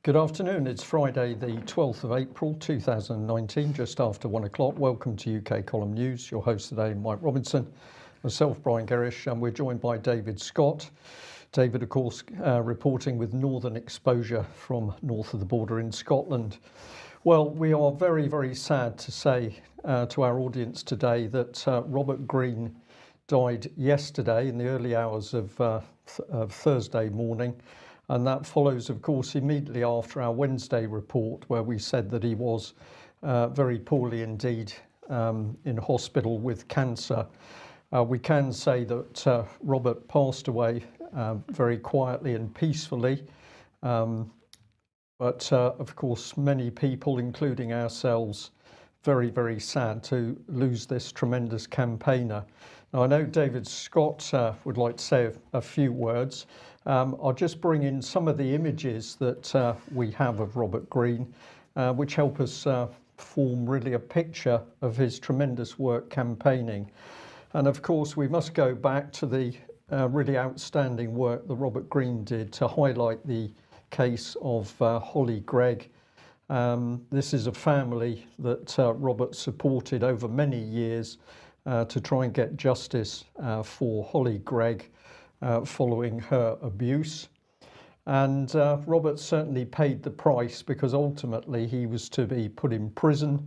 Good afternoon. It's Friday, the 12th of April 2019, just after 1 o'clock. Welcome to UK Column News. Your host today, Mike Robinson, myself, Brian Gerrish, and we're joined by David Scott. David, of course, reporting with northern exposure from north of the border in Scotland. Well, we are very, very sad to say to our audience today that Robert Greene died yesterday in the early hours of Thursday morning. And that follows, of course, immediately after our Wednesday report, where we said that he was very poorly indeed in hospital with cancer. We can say that Robert passed away very quietly and peacefully. But of course, many people, including ourselves, very, very sad to lose this tremendous campaigner. Now, I know David Scott would like to say a few words. I'll just bring in some of the images that we have of Robert Greene, which help us form really a picture of his tremendous work campaigning. And of course, we must go back to the really outstanding work that Robert Greene did to highlight the case of Holly Gregg. This is a family that Robert supported over many years to try and get justice for Holly Gregg following her abuse. And Robert certainly paid the price, because ultimately he was to be put in prison.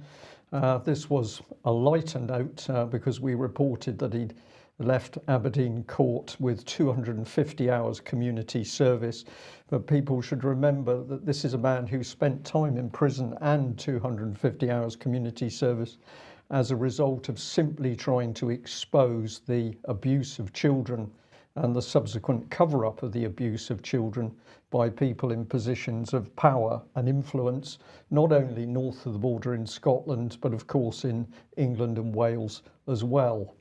This was a lighter note because we reported that he'd left Aberdeen Court with 250 hours community service. But people should remember that this is a man who spent time in prison and 250 hours community service as a result of simply trying to expose the abuse of children and the subsequent cover-up of the abuse of children by people in positions of power and influence, not only north of the border in Scotland, but of course in England and Wales as well.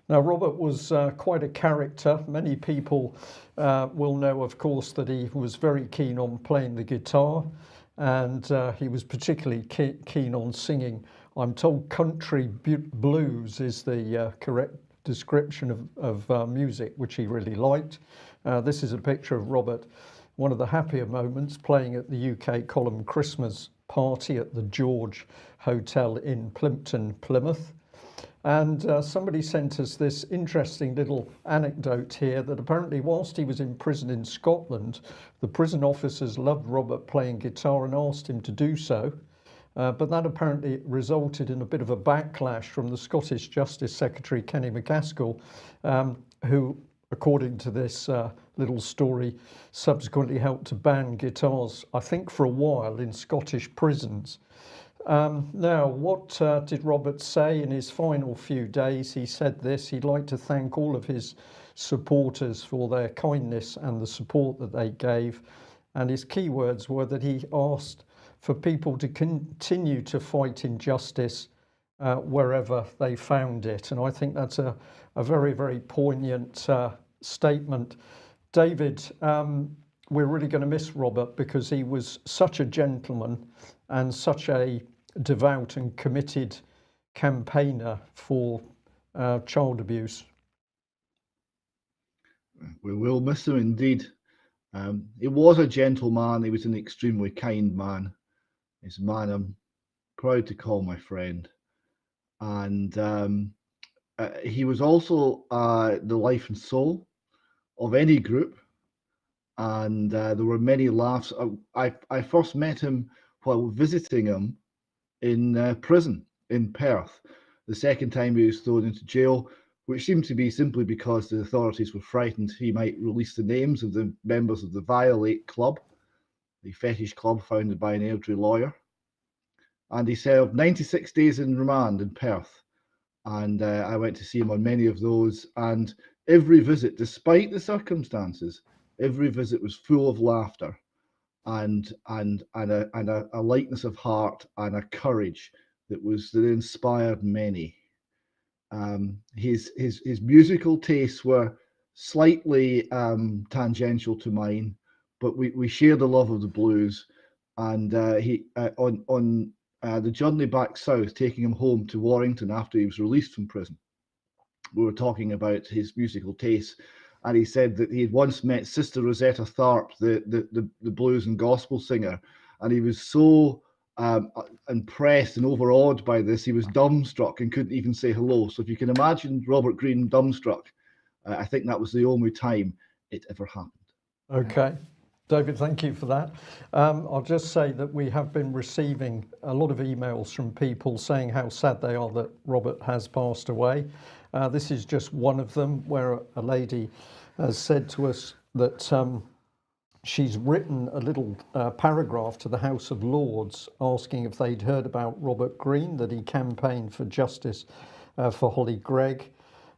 Now, Robert was quite a character. Many people will know, of course, that he was very keen on playing the guitar, and he was particularly keen on singing. I'm told country blues is the correct description of music, which he really liked. This is a picture of Robert, one of the happier moments, playing at the UK Column Christmas party at the George Hotel in Plympton, Plymouth. And somebody sent us this interesting little anecdote here that apparently whilst he was in prison in Scotland, the prison officers loved Robert playing guitar and asked him to do so. But that apparently resulted in a bit of a backlash from the Scottish Justice Secretary, Kenny MacAskill, who, according to this little story, subsequently helped to ban guitars, I think, for a while in Scottish prisons. Now, what did Robert say in his final few days? He said this: he'd like to thank all of his supporters for their kindness and the support that they gave. And his key words were that he asked for people to continue to fight injustice wherever they found it. And I think that's a very, very poignant statement. David, we're really going to miss Robert, because he was such a gentleman and such a devout and committed campaigner for child abuse. We will miss him indeed. He was a gentleman. He was an extremely kind man. He's a man I'm proud to call my friend. And he was also the life and soul of any group. And there were many laughs. I first met him while visiting him in prison in Perth. The second time he was thrown into jail, which seemed to be simply because the authorities were frightened he might release the names of the members of the Violate Club, the fetish club founded by an elderly lawyer. And he served 96 days in remand in Perth. And I went to see him on many of those. And every visit, despite the circumstances, every visit was full of laughter and a lightness of heart and a courage that inspired many. His musical tastes were slightly tangential to mine, but we share the love of the blues. And he on the journey back south, taking him home to Warrington after he was released from prison, we were talking about his musical tastes, and he said that he had once met Sister Rosetta Tharpe, the blues and gospel singer, and he was so impressed and overawed by this, he was dumbstruck and couldn't even say hello. So if you can imagine Robert Greene dumbstruck, I think that was the only time it ever happened. Okay. David, thank you for that. I'll just say that we have been receiving a lot of emails from people saying how sad they are that Robert has passed away. This is just one of them, where a lady has said to us that she's written a little paragraph to the House of Lords asking if they'd heard about Robert Greene, that he campaigned for justice for Holly Gregg,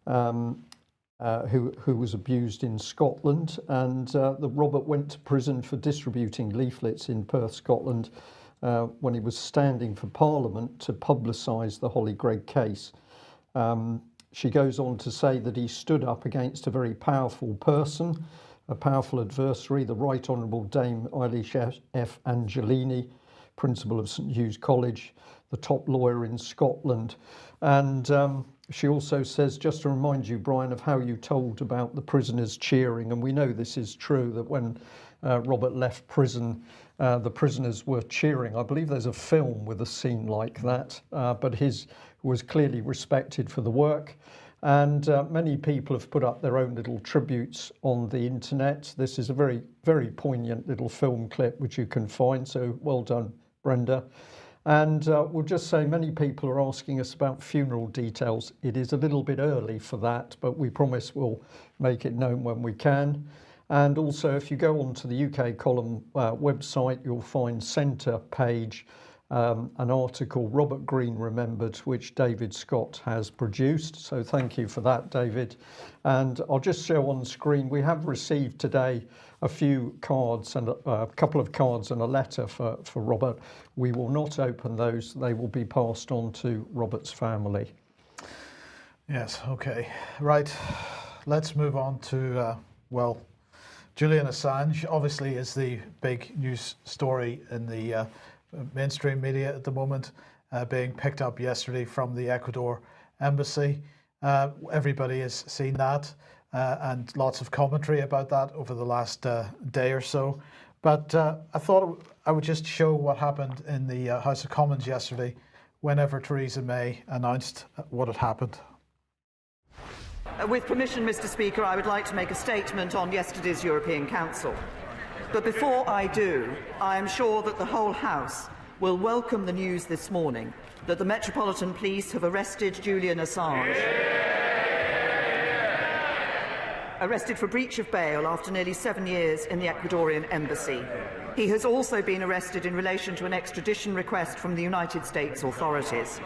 who was abused in Scotland, and that Robert went to prison for distributing leaflets in Perth, Scotland, when he was standing for Parliament to publicise the Holly Gregg case. She goes on to say that he stood up against a very powerful person, a powerful adversary, the Right Honourable Dame Eilish F. Angelini, Principal of St Hugh's College, the top lawyer in Scotland. And she also says, just to remind you, Brian, of how you told about the prisoners cheering, and we know this is true, that when Robert left prison, the prisoners were cheering. I believe there's a film with a scene like that, but his was clearly respected for the work. And many people have put up their own little tributes on the internet. This is a very, very poignant little film clip which you can find, so well done, Brenda. And we'll just say many people are asking us about funeral details. It is a little bit early for that, but we promise we'll make it known when we can. And also, if you go onto the UK Column website, you'll find centre page an article, Robert Greene Remembered, which David Scott has produced. So thank you for that, David. And I'll just show on screen, we have received today a few cards and a couple of cards and a letter for Robert. We will not open those. They will be passed on to Robert's family. Yes, okay. Right. Let's move on to, well, Julian Assange obviously is the big news story in the mainstream media at the moment, being picked up yesterday from the Ecuador embassy. Everybody has seen that and lots of commentary about that over the last day or so. But I thought I would just show what happened in the House of Commons yesterday whenever Theresa May announced what had happened. With permission, Mr. Speaker, I would like to make a statement on yesterday's European Council. But before I do, I am sure that the whole House will welcome the news this morning that the Metropolitan Police have arrested Julian Assange. Arrested for breach of bail after nearly 7 years in the Ecuadorian embassy. He has also been arrested in relation to an extradition request from the United States authorities.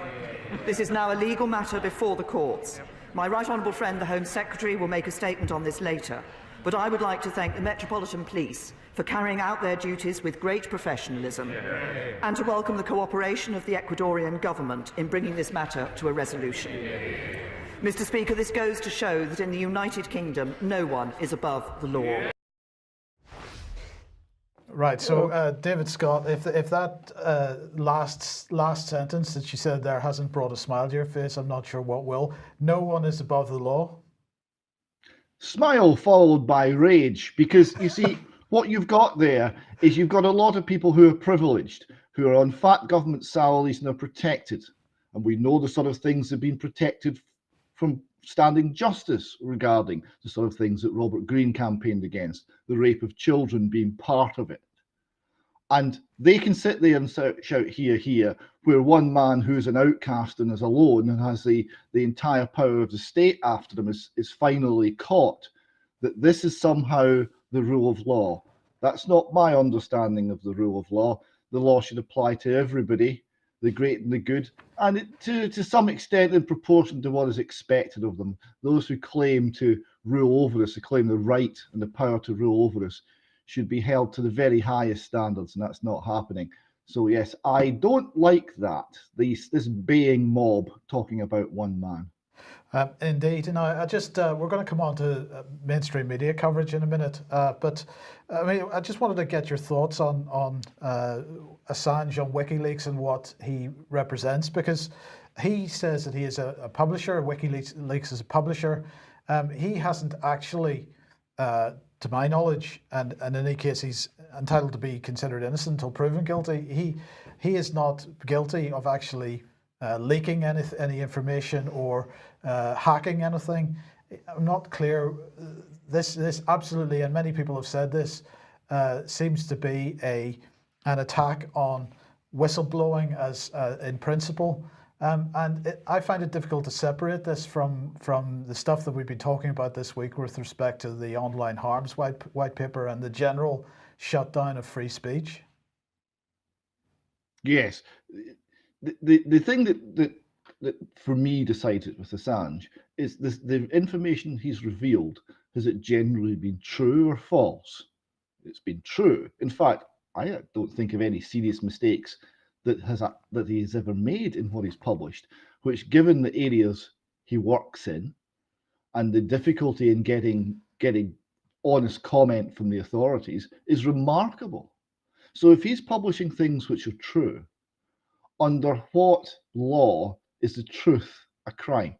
This is now a legal matter before the courts. My right honourable friend, the Home Secretary, will make a statement on this later. But I would like to thank the Metropolitan Police for carrying out their duties with great professionalism and to welcome the cooperation of the Ecuadorian government in bringing this matter to a resolution. Mr. Speaker, this goes to show that in the United Kingdom, no one is above the law. Right, so David Scott, if that last sentence that you said there hasn't brought a smile to your face, I'm not sure what will. No one is above the law. Smile followed by rage, because you see, what you've got there is you've got a lot of people who are privileged, who are on fat government salaries and are protected. And we know the sort of things that have been protected from standing justice regarding the sort of things that Robert Greene campaigned against, the rape of children being part of it. And they can sit there and shout, hear, hear, where one man who's an outcast and is alone and has the entire power of the state after him is finally caught, that this is somehow the rule of law. That's not my understanding of the rule of law. The law should apply to everybody, the great and the good, and to some extent in proportion to what is expected of them. Those who claim to rule over us, who claim the right and the power to rule over us, should be held to the very highest standards, and that's not happening. So yes, I don't like that, this baying mob talking about one man. Indeed, and I just we're going to come on to mainstream media coverage in a minute, but I mean, I just wanted to get your thoughts on Assange, on WikiLeaks, and what he represents, because he says that he is a publisher. WikiLeaks is a publisher. He hasn't actually to my knowledge, and in any case, he's entitled to be considered innocent until proven guilty. He is not guilty of actually leaking any information or hacking anything. I'm not clear. This absolutely, and many people have said this, seems to be an attack on whistleblowing as in principle. I find it difficult to separate this from the stuff that we've been talking about this week with respect to the online harms white paper and the general shutdown of free speech. Yes, the thing that for me decided with Assange is the information he's revealed. Has it generally been true or false? It's been true. In fact, I don't think of any serious mistakes that he has ever made in what he's published, which, given the areas he works in and the difficulty in getting honest comment from the authorities, is remarkable. So if he's publishing things which are true, under what law is the truth a crime?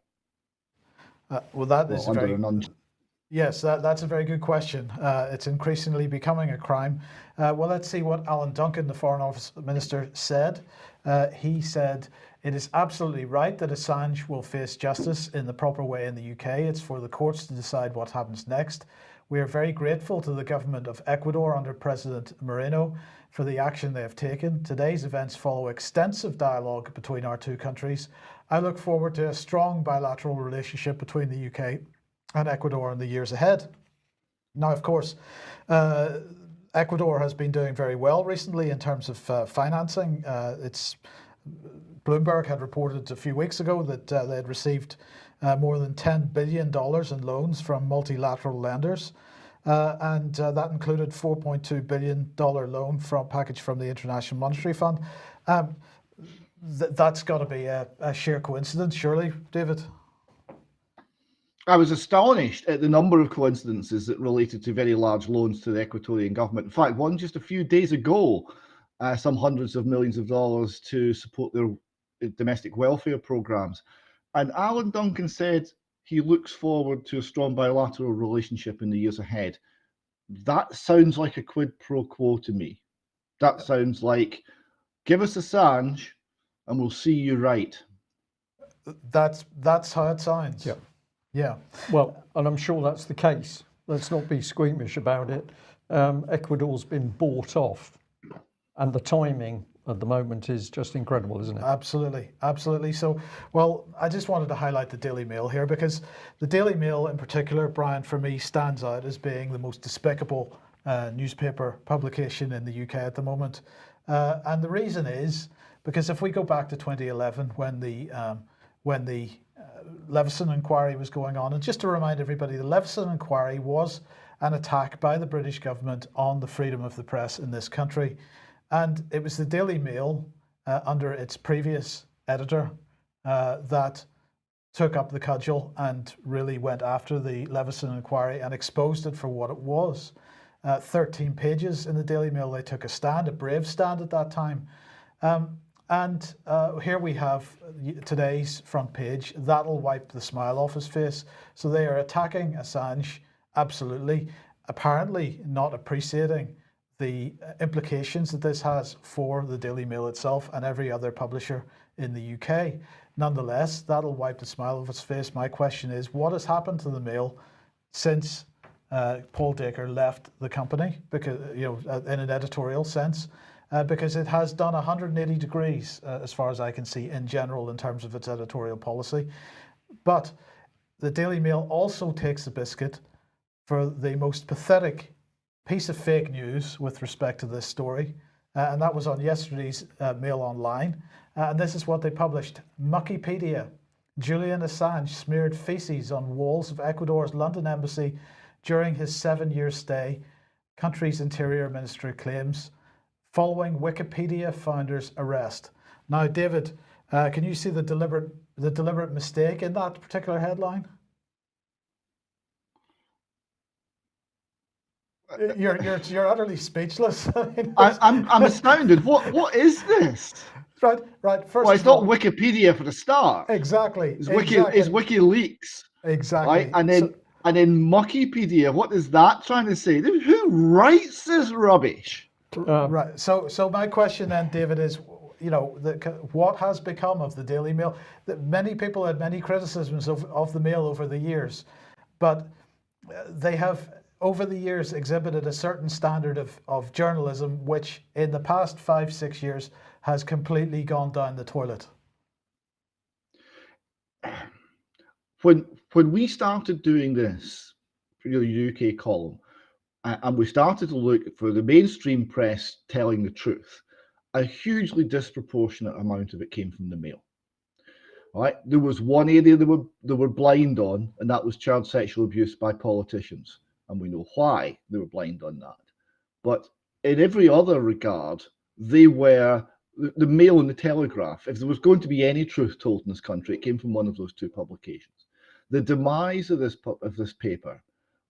Yes, that's a very good question. It's increasingly becoming a crime. Well, let's see what Alan Duncan, the Foreign Office Minister, said. He said, "It is absolutely right that Assange will face justice in the proper way in the UK. It's for the courts to decide what happens next. We are very grateful to the government of Ecuador under President Moreno for the action they have taken. Today's events follow extensive dialogue between our two countries. I look forward to a strong bilateral relationship between the UK and Ecuador in the years ahead." Now, of course, Ecuador has been doing very well recently in terms of financing. Bloomberg had reported a few weeks ago that they had received more than $10 billion in loans from multilateral lenders. And that included $4.2 billion loan package from the International Monetary Fund. That's got to be a sheer coincidence, surely, David? I was astonished at the number of coincidences that related to very large loans to the Ecuadorian government. In fact, one just a few days ago, some hundreds of millions of dollars to support their domestic welfare programs. And Alan Duncan said he looks forward to a strong bilateral relationship in the years ahead. That sounds like a quid pro quo to me. That sounds like, give us Assange and we'll see you right. That's how it sounds. Yeah. Yeah. Well, and I'm sure that's the case. Let's not be squeamish about it. Ecuador's been bought off, and the timing at the moment is just incredible, isn't it? Absolutely, absolutely. So, well, I just wanted to highlight the Daily Mail here because the Daily Mail in particular, Brian, for me, stands out as being the most despicable newspaper publication in the UK at the moment. And the reason is because if we go back to 2011 when the Leveson inquiry was going on, and just to remind everybody, the Leveson inquiry was an attack by the British government on the freedom of the press in this country. And it was the Daily Mail, under its previous editor, that took up the cudgel and really went after the Leveson inquiry and exposed it for what it was. 13 pages in the Daily Mail, they took a stand, a brave stand at that time. And here we have today's front page. That'll wipe the smile off his face. So they are attacking Assange, absolutely, apparently not appreciating the implications that this has for the Daily Mail itself and every other publisher in the UK. Nonetheless, that'll wipe the smile off his face. My question is, what has happened to the Mail since Paul Dacre left the company? Because, in an editorial sense, because it has done 180 degrees, as far as I can see, in general, in terms of its editorial policy. But the Daily Mail also takes the biscuit for the most pathetic piece of fake news with respect to this story, and that was on yesterday's Mail Online. And this is what they published. Muckipedia. Julian Assange smeared feces on walls of Ecuador's London embassy during his 7-year stay, country's Interior Ministry claims, following Wikipedia founder's arrest. Now, David, can you see the deliberate mistake in that particular headline? You're utterly speechless. I'm astounded. What is this? Right. First, well, it's not Wikipedia for the start. Exactly. It's WikiLeaks. Exactly. Right, and then And in Muckipedia, what is that trying to say? Who writes this rubbish? Right. So my question then, David, is, what has become of the Daily Mail? That many people had many criticisms of the Mail over the years, but they have over the years exhibited a certain standard of journalism, which in the past 5-6 years has completely gone down the toilet. When we started doing this for the UK column, and we started to look for the mainstream press telling the truth, a hugely disproportionate amount of it came from the Mail. Right? There was one area they were blind on, and that was child sexual abuse by politicians, and we know why they were blind on that. But in every other regard, they were the Mail and the Telegraph. If there was going to be any truth told in this country, it came from one of those two publications. The demise of this paper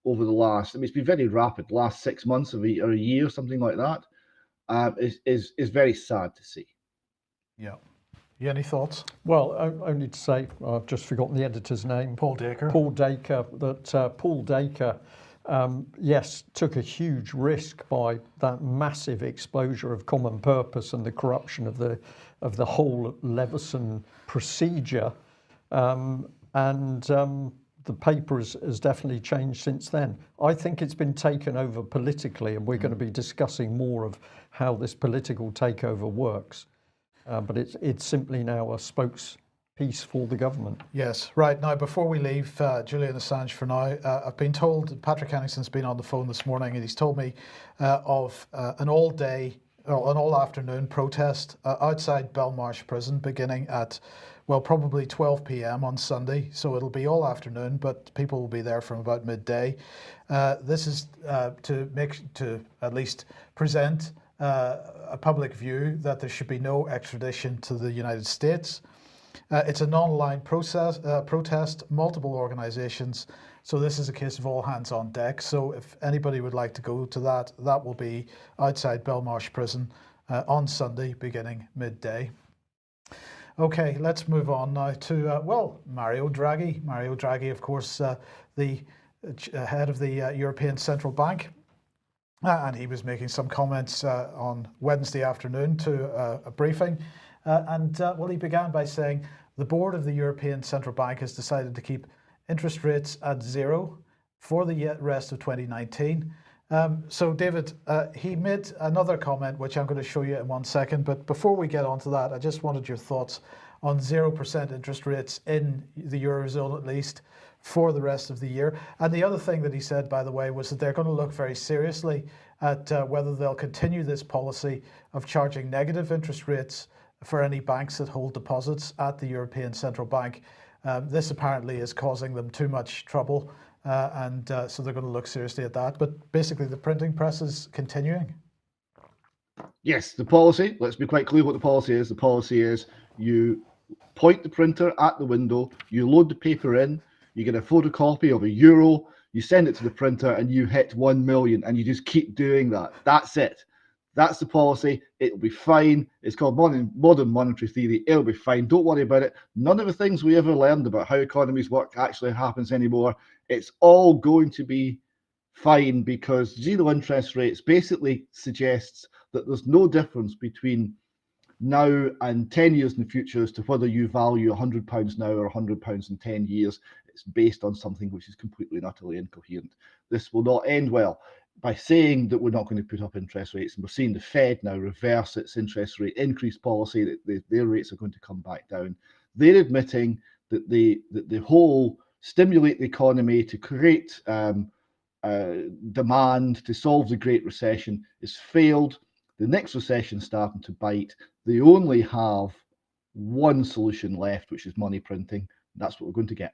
over the last, it's been very rapid, last 6 months or a year, something like that, is very sad to see. Yeah. You any thoughts? Well, only to say, I've just forgotten the editor's name. Paul Dacre. Paul Dacre. That Paul Dacre, yes, took a huge risk by that massive exposure of common purpose and the corruption of the whole Leveson procedure, and the paper has definitely changed since then. I think it's been taken over politically, and we're going to be discussing more of how this political takeover works. But it's simply now a spokespiece for the government. Yes, right. Now, before we leave Julian Assange for now, I've been told, Patrick Henningson's been on the phone this morning, and he's told me of an all afternoon protest outside Belmarsh Prison beginning at, well, probably 12 p.m. on Sunday. So it'll be all afternoon, but people will be there from about midday. This is to at least present a public view that there should be no extradition to the United States. It's a non-aligned protest, multiple organisations. So this is a case of all hands on deck. So if anybody would like to go to that, that will be outside Belmarsh Prison on Sunday, beginning midday. Okay, let's move on now to, Mario Draghi. Mario Draghi, of course, the head of the European Central Bank. And he was making some comments on Wednesday afternoon to a briefing. He began by saying the board of the European Central Bank has decided to keep interest rates at zero for the rest of 2019. So, David, he made another comment, which I'm going to show you in 1 second. But before we get onto that, I just wanted your thoughts on 0% interest rates in the Eurozone, at least, for the rest of the year. And the other thing that he said, by the way, was that they're going to look very seriously at whether they'll continue this policy of charging negative interest rates for any banks that hold deposits at the European Central Bank. This apparently is causing them too much trouble, so they're going to look seriously at that. But basically, the printing press is continuing. Yes, the policy, let's be quite clear what the policy is. The policy is you point the printer at the window, you load the paper in, you get a photocopy of €1, you send it to the printer, and you hit 1 million, and you just keep doing that. That's it. That's the policy. It'll be fine. It's called modern monetary theory. It'll be fine. Don't worry about it. None of the things we ever learned about how economies work actually happens anymore. It's all going to be fine because zero interest rates basically suggests that there's no difference between now and 10 years in the future as to whether you value £100 now or £100 in 10 years. It's based on something which is completely and utterly incoherent. This will not end well. By saying that we're not going to put up interest rates, and we're seeing the Fed now reverse its interest rate increase policy, that their rates are going to come back down. They're admitting that the whole stimulate the economy to create demand to solve the Great Recession has failed. The next recession is starting to bite. They only have one solution left, which is money printing. That's what we're going to get.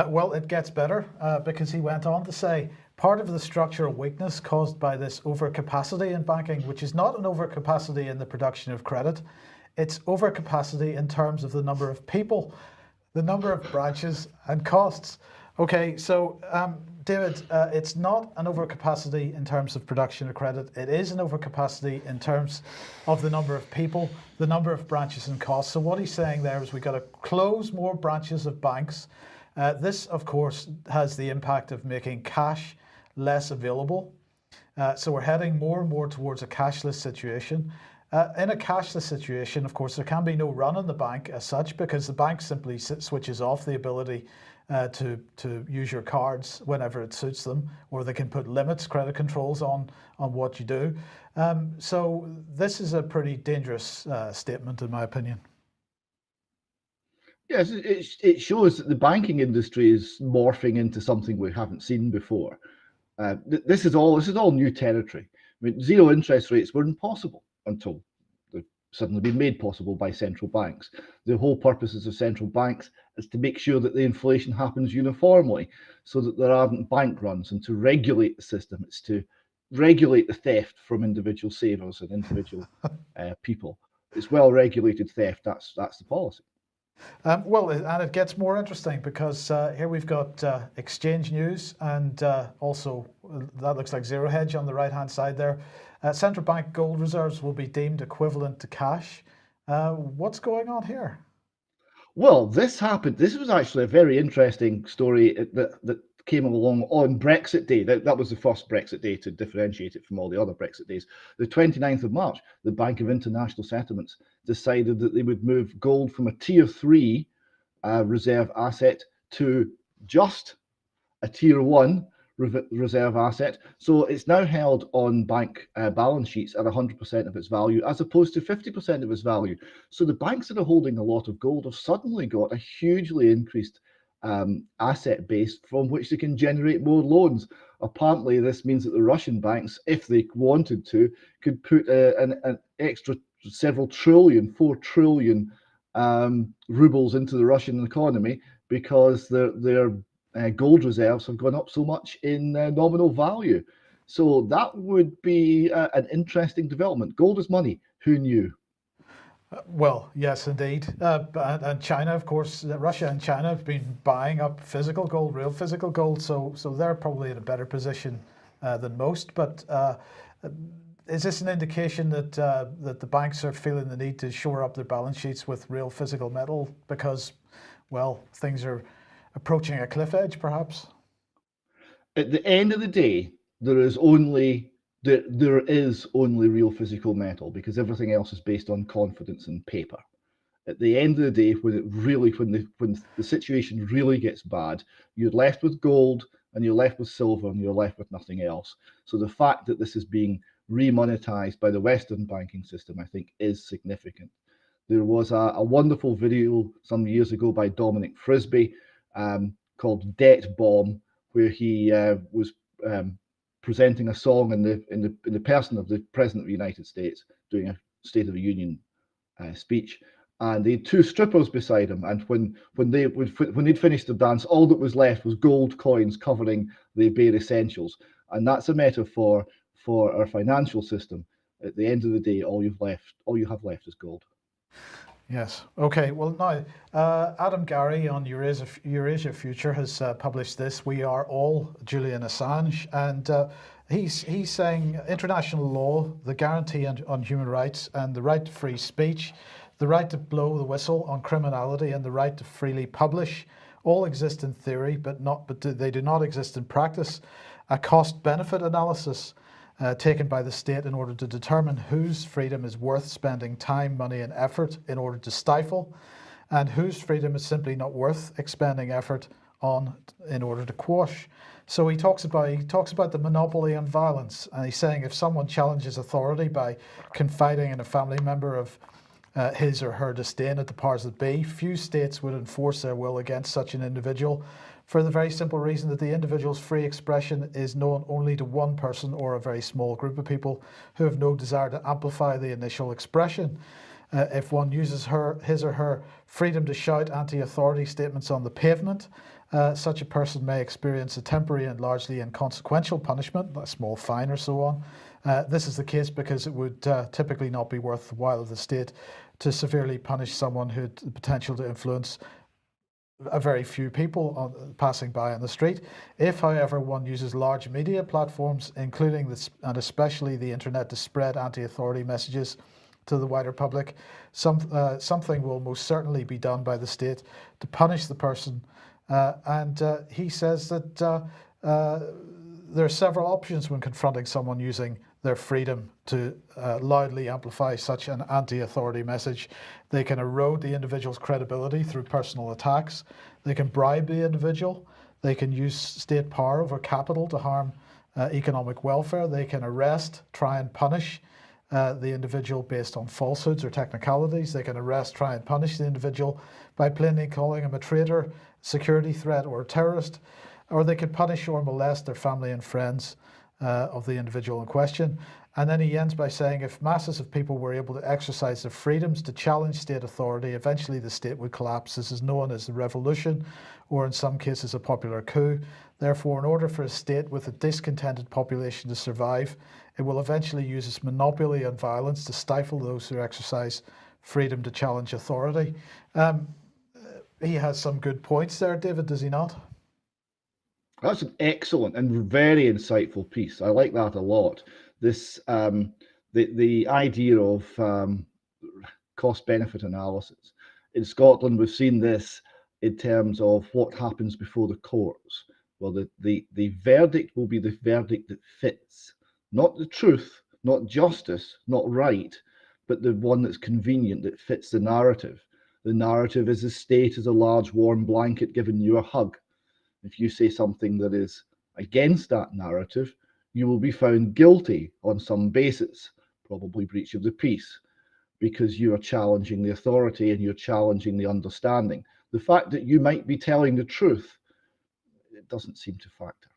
Well, it gets better because he went on to say part of the structural weakness caused by this overcapacity in banking, which is not an overcapacity in the production of credit, it's overcapacity in terms of the number of people, the number of branches and costs. Okay, so David, it's not an overcapacity in terms of production of credit. It is an overcapacity in terms of the number of people, the number of branches and costs. So what he's saying there is we've got to close more branches of banks. This, of course, has the impact of making cash less available. So we're heading more and more towards a cashless situation. In a cashless situation, of course, there can be no run on the bank as such, because the bank simply switches off the ability to use your cards whenever it suits them, or they can put limits, credit controls on what you do. So this is a pretty dangerous statement, in my opinion. Yes, it shows that the banking industry is morphing into something we haven't seen before. This is all new territory. I mean, zero interest rates were impossible until they've suddenly been made possible by central banks. The whole purposes of central banks is to make sure that the inflation happens uniformly, so that there aren't bank runs, and to regulate the system. It's to regulate the theft from individual savers and individual people. It's well-regulated theft. That's the policy. Well, and it gets more interesting, because here we've got exchange news, and also that looks like zero hedge on the right-hand side there. Central bank gold reserves will be deemed equivalent to cash. What's going on here? Well, this happened. This was actually a very interesting story that came along on Brexit Day. That was the first Brexit Day, to differentiate it from all the other Brexit days. The 29th of March, the Bank of International Settlements decided that they would move gold from a tier 3 reserve asset to just a tier 1 reserve asset. So it's now held on bank balance sheets at 100% of its value, as opposed to 50% of its value. So the banks that are holding a lot of gold have suddenly got a hugely increased asset base from which they can generate more loans. Apparently, this means that the Russian banks, if they wanted to, could put an extra several trillion, 4 trillion rubles into the Russian economy, because their gold reserves have gone up so much in nominal value. So that would be an interesting development. Gold is money. Who knew? Well, yes, indeed. And China, of course, Russia and China have been buying up physical gold, real physical gold. So they're probably in a better position than most. But is this an indication that the banks are feeling the need to shore up their balance sheets with real physical metal because, well, things are approaching a cliff edge, perhaps? At the end of the day, there is only real physical metal, because everything else is based on confidence and paper. At the end of the day, when the situation really gets bad, you're left with gold, and you're left with silver, and you're left with nothing else. So the fact that this is being remonetized by the Western banking system, I think, is significant. There was a wonderful video some years ago by Dominic Frisby called Debt Bomb, where he was presenting a song in the person of the President of the United States, doing a State of the Union speech, and they had 2 strippers beside him. And when they'd finished the dance, all that was left was gold coins covering the bare essentials. And that's a metaphor for our financial system. At the end of the day, all you have left is gold. Yes. Okay. Well, now Adam Gary on Eurasia Future has published this. We are all Julian Assange, and he's saying international law, the guarantee on human rights, and the right to free speech, the right to blow the whistle on criminality, and the right to freely publish all exist in theory, but they do not exist in practice. A cost-benefit analysis taken by the state in order to determine whose freedom is worth spending time, money, and effort in order to stifle, and whose freedom is simply not worth expending effort on in order to quash. So he talks about the monopoly on violence, and he's saying if someone challenges authority by confiding in a family member of his or her disdain at the powers that be, few states would enforce their will against such an individual, for the very simple reason that the individual's free expression is known only to one person or a very small group of people who have no desire to amplify the initial expression. If one uses his or her freedom to shout anti-authority statements on the pavement, such a person may experience a temporary and largely inconsequential punishment, a small fine or so on. This is the case because it would typically not be worth the while of the state to severely punish someone who had the potential to influence a very few people passing by on the street. If, however, one uses large media platforms, including this and especially the internet, to spread anti-authority messages to the wider public, something will most certainly be done by the state to punish the person And he says that there are several options when confronting someone using their freedom to loudly amplify such an anti-authority message. They can erode the individual's credibility through personal attacks. They can bribe the individual. They can use state power over capital to harm economic welfare. They can arrest, try and punish the individual based on falsehoods or technicalities. They can arrest, try and punish the individual by plainly calling him a traitor, security threat, or a terrorist. Or they can punish or molest their family and friends of the individual in question. And then he ends by saying, if masses of people were able to exercise their freedoms to challenge state authority, eventually the state would collapse. This is known as the revolution, or in some cases a popular coup. Therefore, in order for a state with a discontented population to survive, it will eventually use its monopoly on violence to stifle those who exercise freedom to challenge authority. He has some good points there, David, does he not? That's an excellent and very insightful piece. I like that a lot. This the idea of cost-benefit analysis. In Scotland, we've seen this in terms of what happens before the courts. Well, the verdict will be the verdict that fits, not the truth, not justice, not right, but the one that's convenient, that fits the narrative. The narrative is the state as a large warm blanket giving you a hug. If you say something that is against that narrative, you will be found guilty on some basis, probably breach of the peace, because you are challenging the authority and you're challenging the understanding. The fact that you might be telling the truth, it doesn't seem to factor.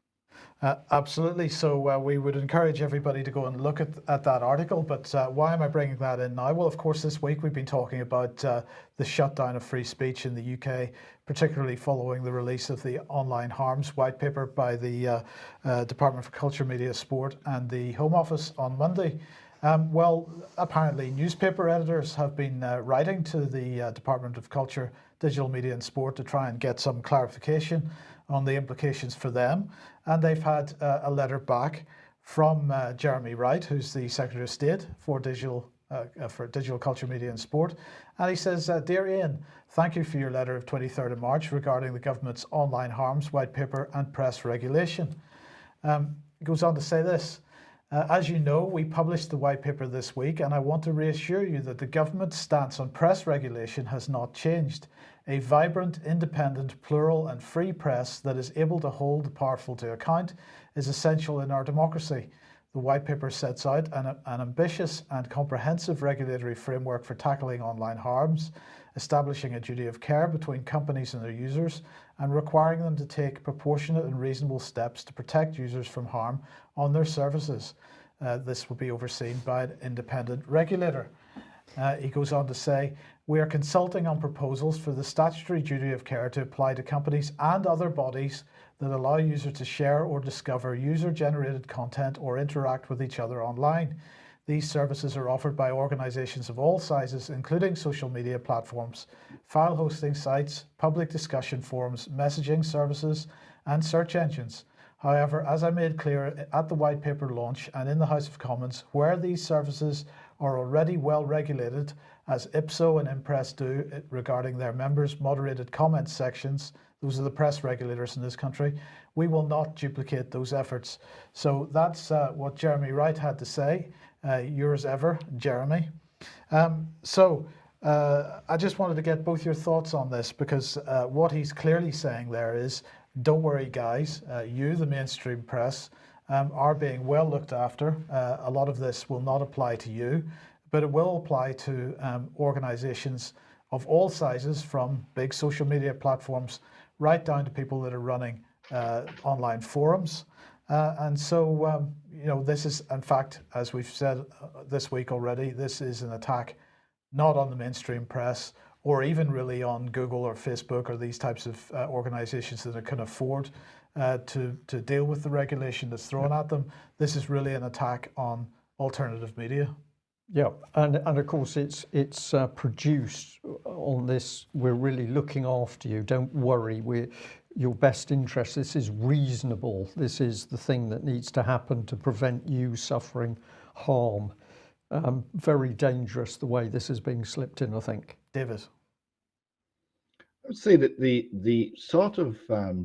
Absolutely. So we would encourage everybody to go and look at that article. But why am I bringing that in now? Well, of course, this week we've been talking about the shutdown of free speech in the UK, particularly following the release of the Online Harms white paper by the Department for Culture, Media, Sport and the Home Office on Monday. Well, apparently newspaper editors have been writing to the Department of Culture, Digital Media and Sport to try and get some clarification on the implications for them. And they've had a letter back from Jeremy Wright, who's the Secretary of State for Digital Culture, Media and Sport. And he says, Dear Ian, thank you for your letter of 23rd of March regarding the government's Online Harms white paper and press regulation. He goes on to say this. As you know, we published the white paper this week, and I want to reassure you that the government's stance on press regulation has not changed. A vibrant, independent, plural and free press that is able to hold the powerful to account is essential in our democracy. The white paper sets out an ambitious and comprehensive regulatory framework for tackling online harms, establishing a duty of care between companies and their users, and requiring them to take proportionate and reasonable steps to protect users from harm on their services. This will be overseen by an independent regulator. He goes on to say, we are consulting on proposals for the statutory duty of care to apply to companies and other bodies that allow users to share or discover user-generated content or interact with each other online. These services are offered by organisations of all sizes, including social media platforms, file hosting sites, public discussion forums, messaging services, and search engines. However, as I made clear at the white paper launch and in the House of Commons, where these services are already well regulated, as IPSO and Impress do regarding their members' moderated comment sections, those are the press regulators in this country, we will not duplicate those efforts. So that's what Jeremy Wright had to say. Yours ever, Jeremy. I just wanted to get both your thoughts on this, because what he's clearly saying there is, don't worry guys, you, the mainstream press, are being well looked after. A lot of this will not apply to you, but it will apply to organisations of all sizes, from big social media platforms right down to people that are running online forums. This is, in fact, as we've said this week already, this is an attack not on the mainstream press or even really on Google or Facebook or these types of organisations that can afford to deal with the regulation that's thrown at them. This is really an attack on alternative media. Yeah, and of course it's produced on this. We're really looking after you. Don't worry. We're your best interest. This is reasonable. This is the thing that needs to happen to prevent you suffering harm. Very dangerous the way this is being slipped in, I think. David. would say that the sort of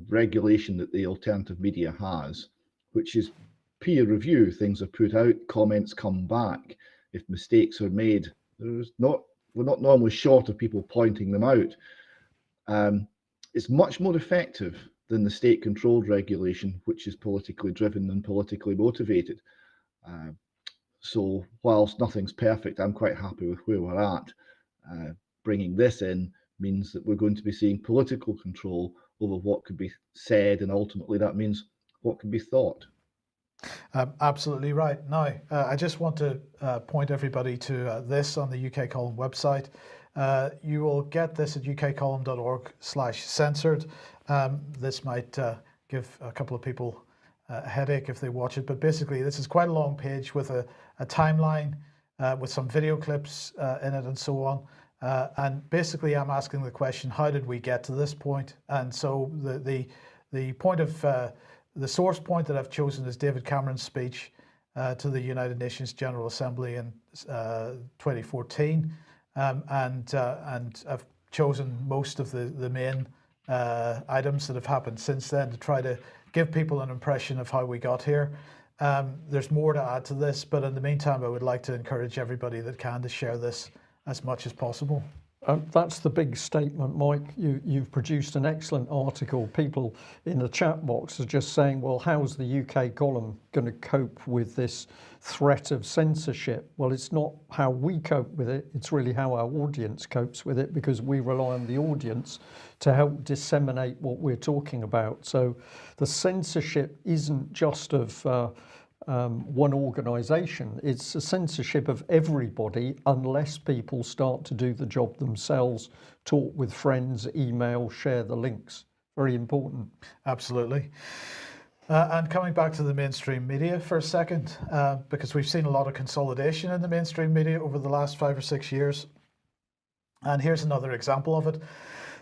regulation that the alternative media has, which is peer review, things are put out, comments come back. If mistakes are made, we're not normally short of people pointing them out. It's much more effective than the state-controlled regulation, which is politically driven and politically motivated. So whilst nothing's perfect, I'm quite happy with where we're at. Bringing this in means that we're going to be seeing political control over what could be said, and ultimately that means what can be thought. Absolutely right. Now, I just want to point everybody to this on the UK Column website. You will get this at ukcolumn.org/censored. This might give a couple of people a headache if they watch it, but basically this is quite a long page with a timeline with some video clips in it and so on. And basically I'm asking the question, how did we get to this point? And so the point of the source point that I've chosen is David Cameron's speech to the United Nations General Assembly in 2014. And I've chosen most of the main items that have happened since then to try to give people an impression of how we got here. There's more to add to this, but in the meantime, I would like to encourage everybody that can to share this as much as possible. That's the big statement, Mike. You've produced an excellent article. People in the chat box are just saying, well, how's the UK column going to cope with this threat of censorship? Well, it's not how we cope with it. It's really how our audience copes with it, because we rely on the audience to help disseminate what we're talking about. So the censorship isn't just of one organisation. It's a censorship of everybody unless people start to do the job themselves, talk with friends, email, share the links. Very important. Absolutely. And coming back to the mainstream media for a second, because we've seen a lot of consolidation in the mainstream media over the last 5 or 6 years. And here's another example of it.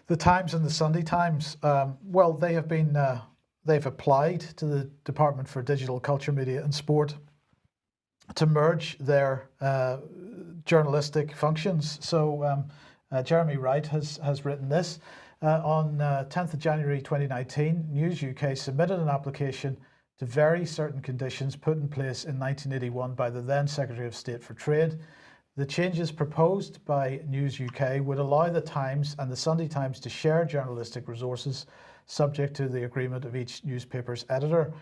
The Times and the Sunday Times, well, they have been they've applied to the Department for Digital Culture, Media and Sport to merge their journalistic functions. So Jeremy Wright has written this. On 10th of January 2019, News UK submitted an application to vary certain conditions put in place in 1981 by the then Secretary of State for Trade. The changes proposed by News UK would allow the Times and the Sunday Times to share journalistic resources subject to the agreement of each newspaper's editor.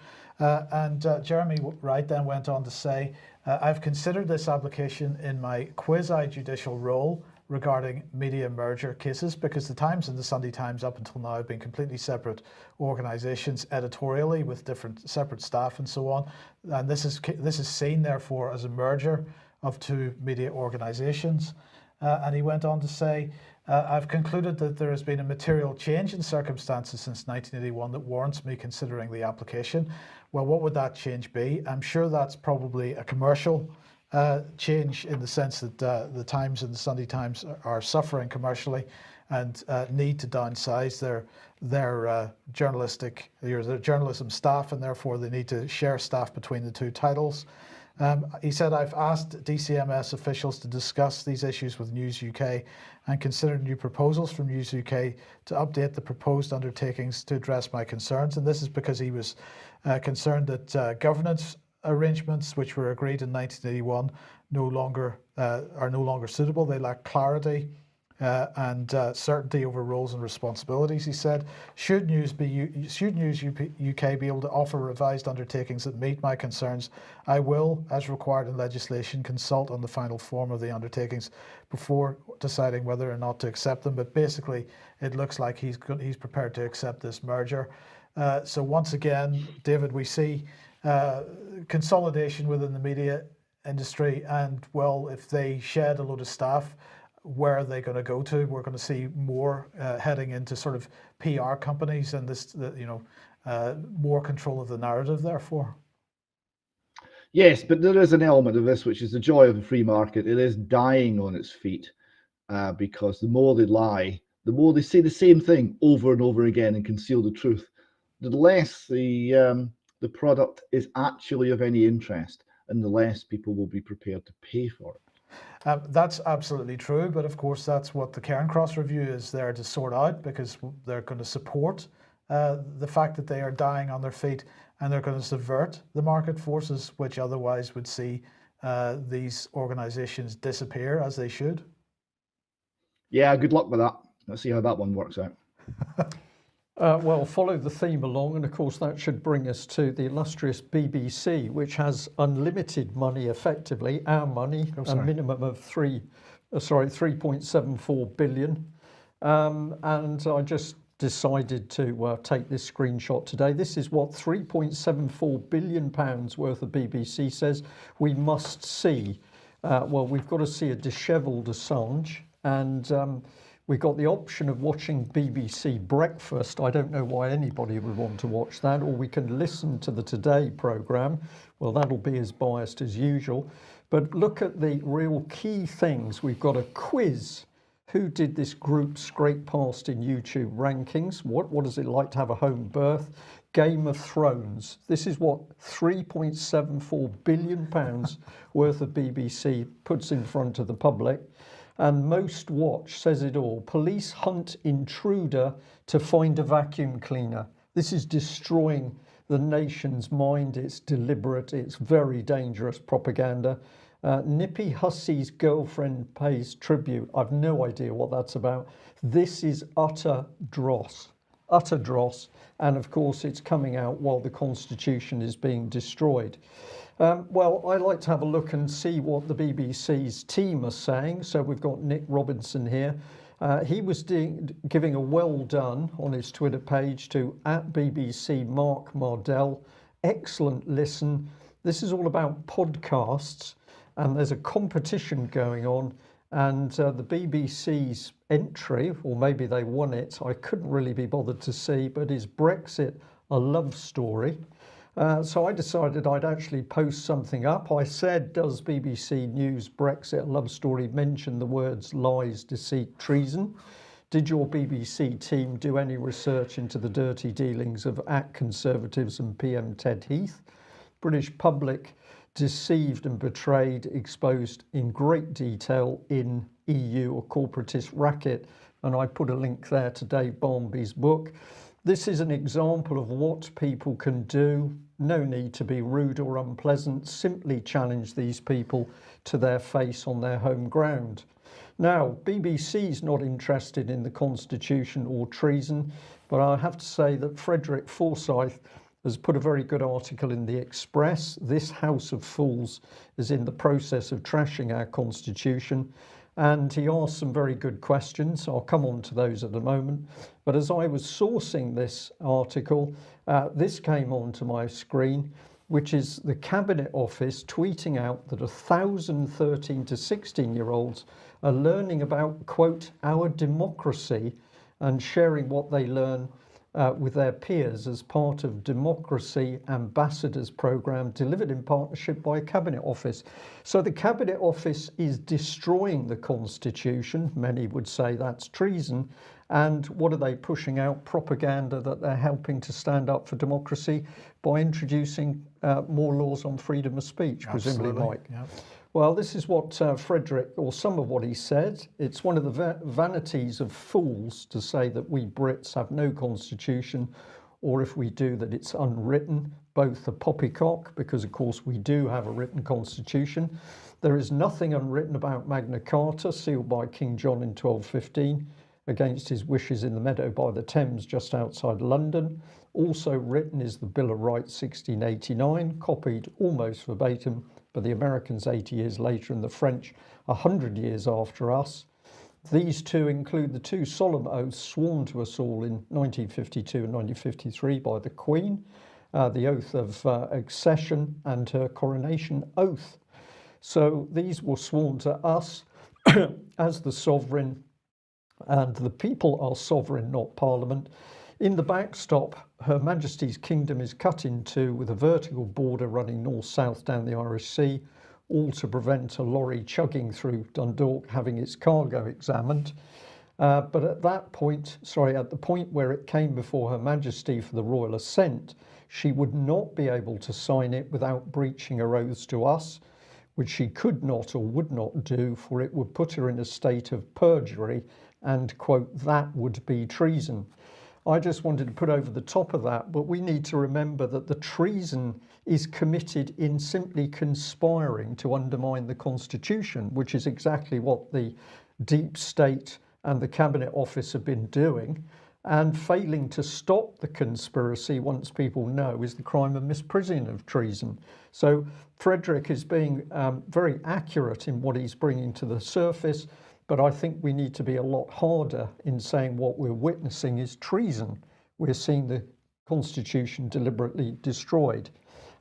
Jeremy Wright then went on to say, I've considered this application in my quasi-judicial role regarding media merger cases, because the Times and the Sunday Times up until now have been completely separate organisations editorially with different separate staff and so on. And this is seen therefore as a merger of two media organisations. And he went on to say, I've concluded that there has been a material change in circumstances since 1981 that warrants me considering the application. Well, what would that change be? I'm sure that's probably a commercial change, in the sense that the Times and the Sunday Times are suffering commercially and need to downsize their journalism staff, and therefore they need to share staff between the two titles. He said, I've asked DCMS officials to discuss these issues with News UK and considered new proposals from News UK to update the proposed undertakings to address my concerns. And this is because he was concerned that governance arrangements which were agreed in 1981 are no longer suitable. They lack clarity and certainty over roles and responsibilities. He said, should News UK be able to offer revised undertakings that meet my concerns, I will, as required in legislation, consult on the final form of the undertakings before deciding whether or not to accept them. But basically, it looks like he's prepared to accept this merger. So once again, David, we see consolidation within the media industry, and well, if they shed a load of staff, where are they going to go to? We're going to see more heading into sort of PR companies, and more control of the narrative, therefore. Yes, but there is an element of this, which is the joy of the free market. It is dying on its feet because the more they lie, the more they say the same thing over and over again and conceal the truth, the less the product is actually of any interest, and the less people will be prepared to pay for it. That's absolutely true, but of course that's what the Cairncross Review is there to sort out, because they're going to support the fact that they are dying on their feet, and they're going to subvert the market forces which otherwise would see these organisations disappear, as they should. Yeah, good luck with that. Let's see how that one works out. Well, follow the theme along, and of course that should bring us to the illustrious BBC, which has unlimited money, effectively our money, a minimum of 3.74 billion. And I just decided to take this screenshot today. This is what £3.74 billion worth of BBC says we must see. Well, we've got to see a dishevelled Assange, and we've got the option of watching BBC Breakfast. I don't know why anybody would want to watch that, or we can listen to the Today programme. Well, that'll be as biased as usual. But look at the real key things. We've got a quiz. Who did this group scrape past in YouTube rankings? What is it like to have a home birth? Game of Thrones. This is what £3.74 billion worth of BBC puts in front of the public. And most watch says it all. Police hunt intruder to find a vacuum cleaner. This is destroying the nation's mind. It's deliberate. It's very dangerous propaganda. Nippy Hussey's girlfriend pays tribute. I've no idea what that's about. This is utter dross. Utter dross. And of course, it's coming out while the Constitution is being destroyed. Well, I like to have a look and see what the BBC's team are saying. So we've got Nick Robinson here. He was giving a well done on his Twitter page to @BBC Mark Mardell. Excellent listen. This is all about podcasts, and there's a competition going on. And the BBC's entry, or maybe they won it, I couldn't really be bothered to see, but is Brexit a love story? So I decided I'd actually post something up. I said, does BBC News Brexit love story mention the words lies, deceit, treason? Did your BBC team do any research into the dirty dealings of Conservatives and PM Ted Heath? British public deceived and betrayed, exposed in great detail in EU or corporatist racket. And I put a link there to Dave Barmby's book. This is an example of what people can do. No need to be rude or unpleasant. Simply challenge these people to their face on their home ground. Now, BBC's not interested in the Constitution or treason, but I have to say that Frederick Forsyth has put a very good article in the Express. This House of Fools is in the process of trashing our Constitution. And he asked some very good questions. I'll come on to those at the moment. But as I was sourcing this article, this came onto my screen, which is the Cabinet Office tweeting out that 1,013 to 16-year-olds are learning about, quote, our democracy and sharing what they learn with their peers as part of Democracy Ambassadors Programme delivered in partnership by Cabinet Office. So the Cabinet Office is destroying the Constitution. Many would say that's treason. And what are they pushing out? Propaganda that they're helping to stand up for democracy by introducing more laws on freedom of speech, presumably, Mike. Yep. Well, this is what Frederick, or some of what he said. It's one of the vanities of fools to say that we Brits have no constitution, or if we do, that it's unwritten, both a poppycock, because of course we do have a written constitution. There is nothing unwritten about Magna Carta, sealed by King John in 1215, against his wishes in the meadow by the Thames just outside London. Also written is the Bill of Rights 1689, copied almost verbatim by the Americans 80 years later and the French 100 years after us. These two include the two solemn oaths sworn to us all in 1952 and 1953 by the Queen, the oath of accession and her coronation oath. So these were sworn to us as the sovereign, and the people are sovereign, not Parliament. In the backstop, Her Majesty's Kingdom is cut in two with a vertical border running north-south down the Irish Sea, all to prevent a lorry chugging through Dundalk having its cargo examined. But at that point, at the point where it came before Her Majesty for the royal assent, she would not be able to sign it without breaching her oaths to us, which she could not or would not do, for it would put her in a state of perjury, and, quote, that would be treason. I just wanted to put over the top of that, but we need to remember that the treason is committed in simply conspiring to undermine the Constitution, which is exactly what the deep state and the Cabinet Office have been doing. And failing to stop the conspiracy, once people know, is the crime of misprision of treason. So Frederick is being very accurate in what he's bringing to the surface, but I think we need to be a lot harder in saying what we're witnessing is treason. We're seeing the Constitution deliberately destroyed.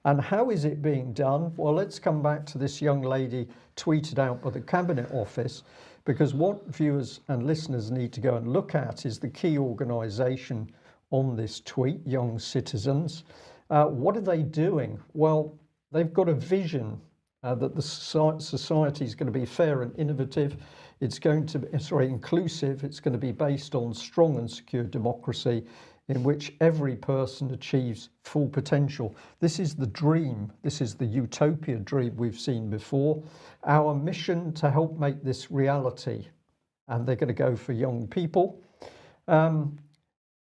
And how is it being done? Well, let's come back to this young lady tweeted out by the Cabinet Office, because what viewers and listeners need to go and look at is the key organisation on this tweet, Young Citizens. What are they doing? Well, they've got a vision that the society is going to be fair and innovative. It's going to be, inclusive. It's going to be based on strong and secure democracy in which every person achieves full potential. This is the dream. This is the utopia dream we've seen before. Our mission to help make this reality. And they're going to go for young people.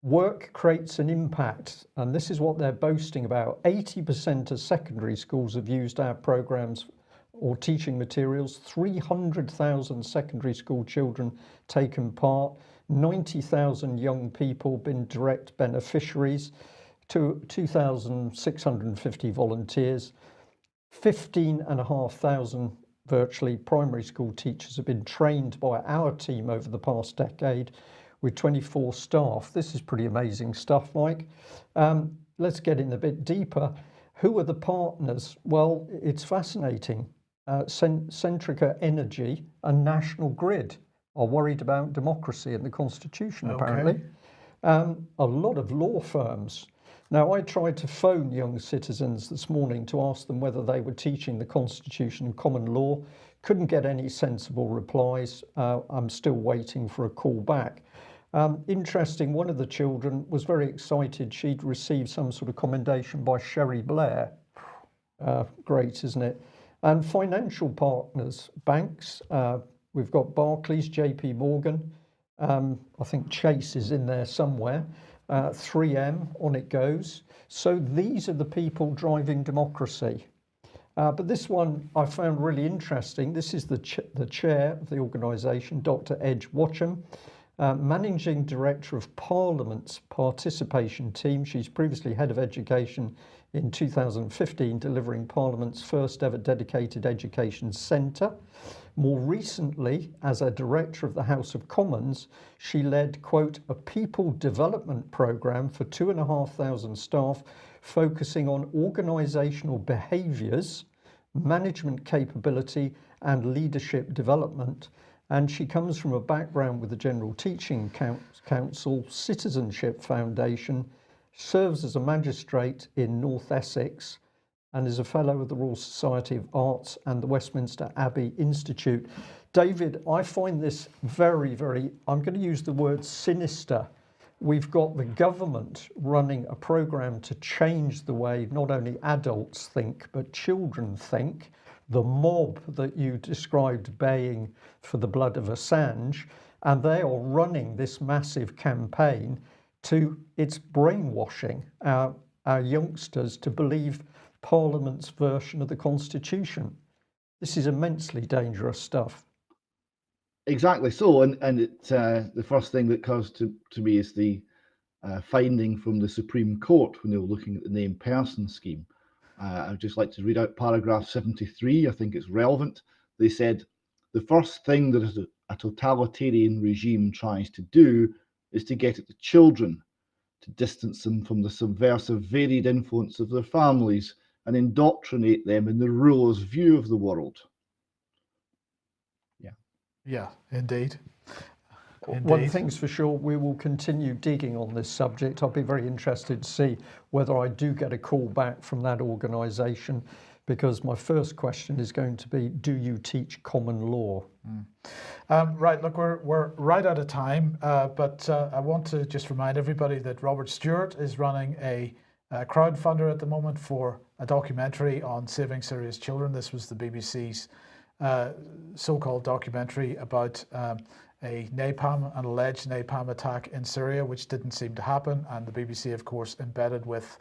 Work creates an impact, and this is what they're boasting about. 80% of secondary schools have used our programs or teaching materials. 300,000 secondary school children taken part. 90,000 young people been direct beneficiaries. 2,650 volunteers. 15,500 virtually primary school teachers have been trained by our team over the past decade, with 24 staff. This is pretty amazing stuff, Mike. Let's get in a bit deeper. Who are the partners? Well, it's fascinating. Centrica Energy and National Grid are worried about democracy and the Constitution, apparently. A lot of law firms. Now, I tried to phone Young Citizens this morning to ask them whether they were teaching the Constitution and common law. Couldn't get any sensible replies. I'm still waiting for a call back. Interesting, one of the children was very excited. She'd received some sort of commendation by Sherry Blair. Great, isn't it? And financial partners, banks. We've got Barclays, JP Morgan. I think Chase is in there somewhere. 3M, on it goes. So these are the people driving democracy. But this one I found really interesting. This is the chair of the organisation, Dr. Edge Watcham. Managing Director of Parliament's Participation Team. She's previously Head of Education in 2015, delivering Parliament's first ever dedicated education centre. More recently, as a Director of the House of Commons, she led, quote, a people development programme for 2,500 staff, focusing on organisational behaviours, management capability and leadership development. And she comes from a background with the General Teaching Council, Citizenship Foundation, serves as a magistrate in North Essex, and is a fellow of the Royal Society of Arts and the Westminster Abbey Institute. David, I find this very, very, I'm going to use the word sinister. We've got the government running a programme to change the way not only adults think, but children think. The mob that you described baying for the blood of Assange, and they are running this massive campaign to, it's brainwashing our youngsters to believe Parliament's version of the Constitution. This is immensely dangerous stuff. Exactly so, and it, the first thing that occurs to me is the finding from the Supreme Court when they were looking at the named person scheme. I'd just like to read out paragraph 73. I think it's relevant. They said, the first thing that a totalitarian regime tries to do is to get at the children, to distance them from the subversive varied influence of their families and indoctrinate them in the ruler's view of the world. Yeah, indeed. One thing's for sure, we will continue digging on this subject. I'll be very interested to see whether I do get a call back from that organisation, because my first question is going to be, do you teach common law? Right, look, we're right out of time, but I want to just remind everybody that Robert Stewart is running a crowdfunder at the moment for a documentary on saving Syria's children. This was the BBC's so-called documentary about an alleged napalm attack in Syria, which didn't seem to happen. And the BBC, of course, embedded with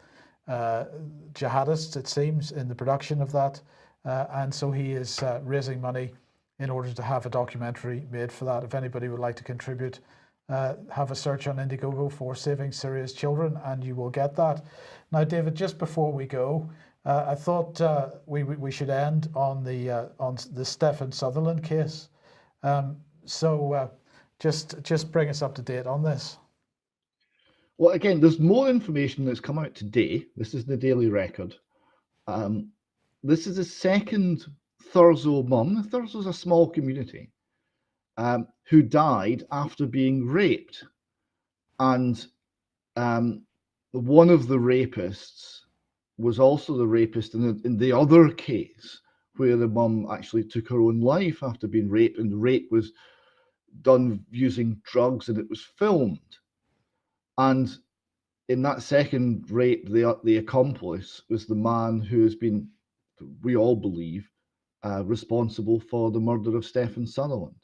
jihadists, it seems, in the production of that. And so he is raising money in order to have a documentary made for that. If anybody would like to contribute, have a search on Indiegogo for Saving Syria's Children, and you will get that. Now, David, just before we go, I thought we should end on the Stephen Sutherland case. So just bring us up to date on this. Well, again, there's more information that's come out today. This is the Daily Record. This is the second Thurso mum. Thurso's a small community, who died after being raped. And one of the rapists was also the rapist in the other case, where the mum actually took her own life after being raped, and the rape was done using drugs and it was filmed. And in that second rape, the accomplice was the man who has been, we all believe, responsible for the murder of Stephen Sutherland.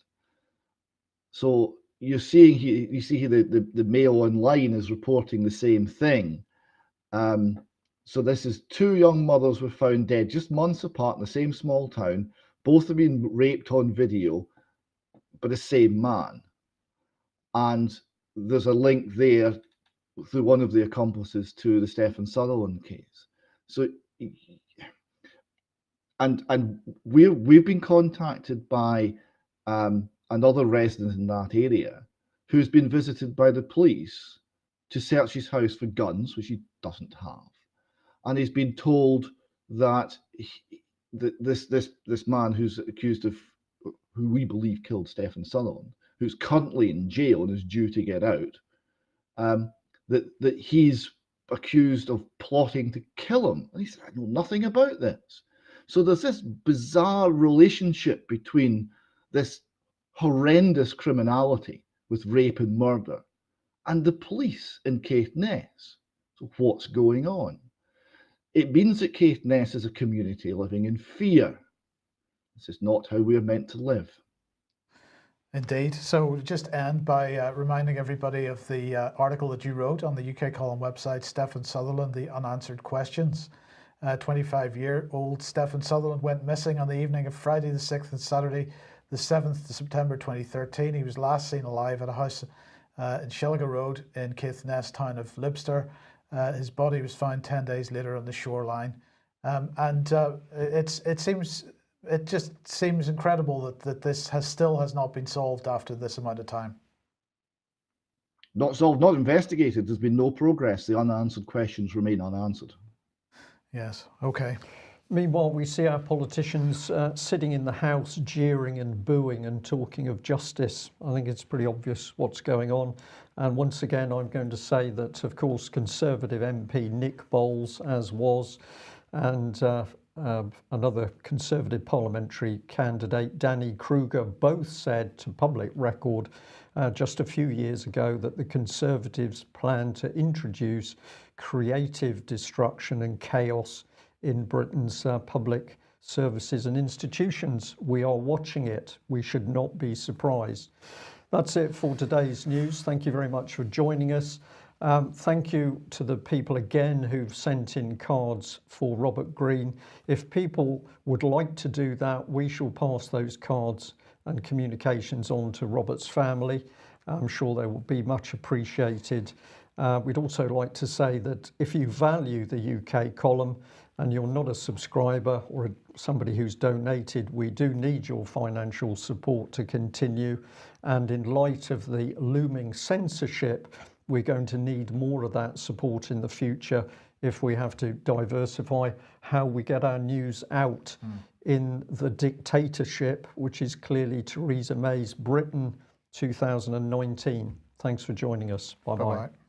So you're seeing here, you see here the Mail Online is reporting the same thing. So this is two young mothers were found dead just months apart in the same small town. Both have been raped on video by the same man. And there's a link there through one of the accomplices to the Stephen Sutherland case. So, and we've been contacted by another resident in that area who's been visited by the police to search his house for guns, which he doesn't have. And he's been told that this man who's accused of, who we believe killed Stephen Sutherland, who's currently in jail and is due to get out, that he's accused of plotting to kill him. And he said, I know nothing about this. So there's this bizarre relationship between this horrendous criminality with rape and murder and the police in Caithness. So what's going on? It means that Caithness is a community living in fear. This is not how we are meant to live. Indeed. So we'll just end by reminding everybody of the article that you wrote on the UK Column website, Stephen Sutherland, The Unanswered Questions. 25-year-old Stephen Sutherland went missing on the evening of Friday the 6th and Saturday the 7th of September 2013. He was last seen alive at a house in Shilliga Road in Caithness town of Libster. His body was found 10 days later on the shoreline. It just seems incredible that this still has not been solved after this amount of time. Not solved, not investigated. There's been no progress. The unanswered questions remain unanswered. Yes, okay. Meanwhile, we see our politicians sitting in the House jeering and booing and talking of justice. I think it's pretty obvious what's going on. And once again, I'm going to say that, of course, Conservative MP Nick Bowles, as was, and another Conservative parliamentary candidate, Danny Kruger, both said to public record just a few years ago that the Conservatives plan to introduce creative destruction and chaos in Britain's public services and institutions. We are watching it. We should not be surprised. That's it for today's news. Thank you very much for joining us. Thank you to the people again who've sent in cards for Robert Greene. If people would like to do that, we shall pass those cards and communications on to Robert's family. I'm sure they will be much appreciated. We'd also like to say that if you value the UK column and you're not a subscriber or somebody who's donated, we do need your financial support to continue. And in light of the looming censorship, we're going to need more of that support in the future if we have to diversify how we get our news out in the dictatorship, which is clearly Theresa May's Britain 2019. Thanks for joining us. Bye-bye. Bye-bye.